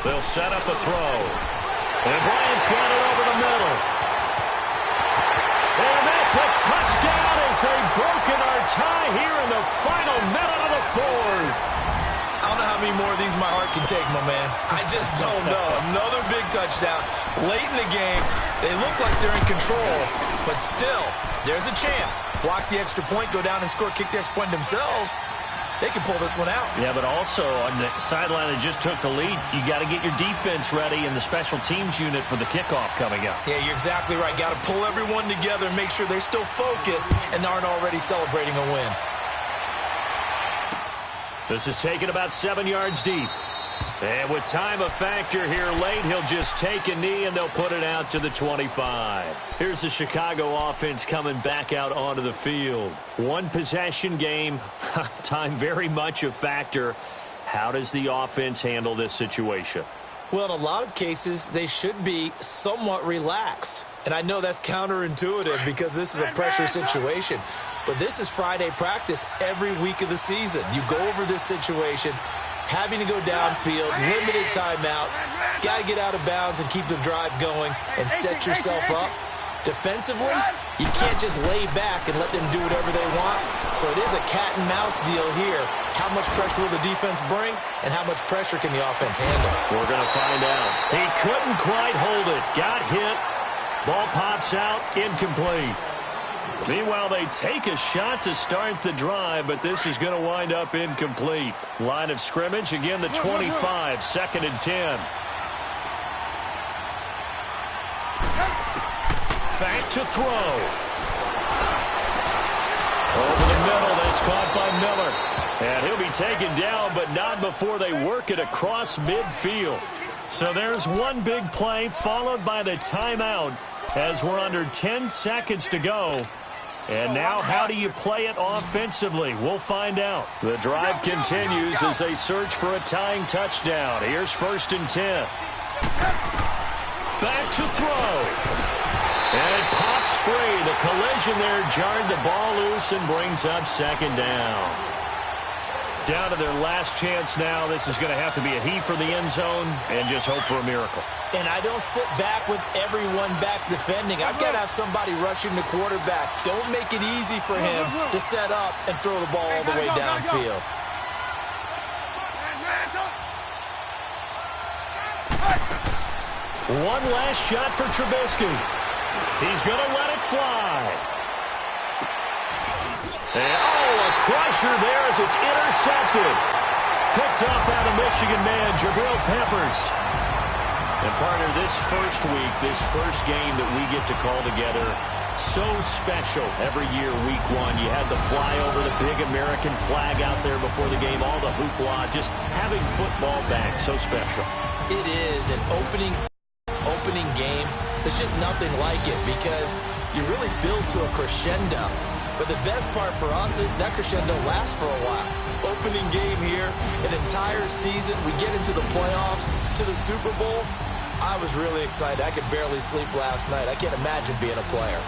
They'll set up a throw. And Bryant's got it over the middle. And that's a touchdown as they've broken our tie here in the final minute of the 4th. I don't know how many more of these my heart can take, my man. I just don't know. Another big touchdown. Late in the game, they look like they're in control, but still, there's a chance. Block the extra point, go down and score, kick the extra point themselves. They can pull this one out. Yeah, but also on the sideline that just took the lead, you got to get your defense ready and the special teams unit for the kickoff coming up. Yeah, you're exactly right. Got to pull everyone together and make sure they're still focused and aren't already celebrating a win. This is taken about 7 yards deep. And with time a factor here late, he'll just take a knee and they'll put it out to the 25. Here's the Chicago offense coming back out onto the field. One possession game, time very much a factor. How does the offense handle this situation? Well, in a lot of cases, they should be somewhat relaxed. And I know that's counterintuitive because this is a pressure situation. But this is Friday practice every week of the season. You go over this situation, having to go downfield, limited timeouts, got to get out of bounds and keep the drive going and set yourself up. Defensively, you can't just lay back and let them do whatever they want. So it is a cat and mouse deal here. How much pressure will the defense bring and how much pressure can the offense handle? We're going to find out. He couldn't quite hold it. Got hit. Ball pops out. Incomplete. Meanwhile, they take a shot to start the drive, but this is going to wind up incomplete. Line of scrimmage, again, the 25, 2nd and 10. Back to throw. Over the middle, that's caught by Miller. And he'll be taken down, but not before they work it across midfield. So there's one big play followed by the timeout as we're under 10 seconds to go. And now how do you play it offensively? We'll find out. The drive continues as they search for a tying touchdown. Here's 1st and 10. Back to throw. And it pops free. The collision there jarred the ball loose and brings up 2nd down. Down to their last chance now. This is going to have to be a heave for the end zone and just hope for a miracle. And I don't sit back with everyone back defending. I've got to have somebody rushing the quarterback. Don't make it easy for him to set up and throw the ball all the way downfield. One last shot for Trubisky. He's going to let it fly. And, a crusher there as it's intercepted. Picked up out of Michigan man, Jabril Peppers. And partner, this first week, this first game that we get to call together, so special every year, week one. You had the fly over the big American flag out there before the game, all the hoopla, just having football back, so special. It is an opening game. There's just nothing like it because you really build to a crescendo. But the best part for us is that crescendo lasts for a while. Opening game here, an entire season. We get into the playoffs, to the Super Bowl. I was really excited. I could barely sleep last night. I can't imagine being a player.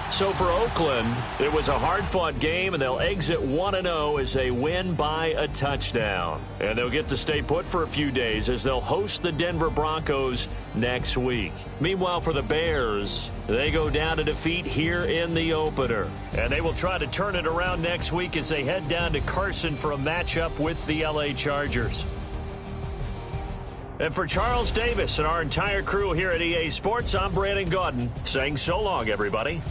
So for Oakland, it was a hard-fought game, and they'll exit 1-0 as they win by a touchdown. And they'll get to stay put for a few days as they'll host the Denver Broncos next week. Meanwhile, for the Bears, they go down to defeat here in the opener. And they will try to turn it around next week as they head down to Carson for a matchup with the LA Chargers. And for Charles Davis and our entire crew here at EA Sports, I'm Brandon Gaudin saying so long, everybody.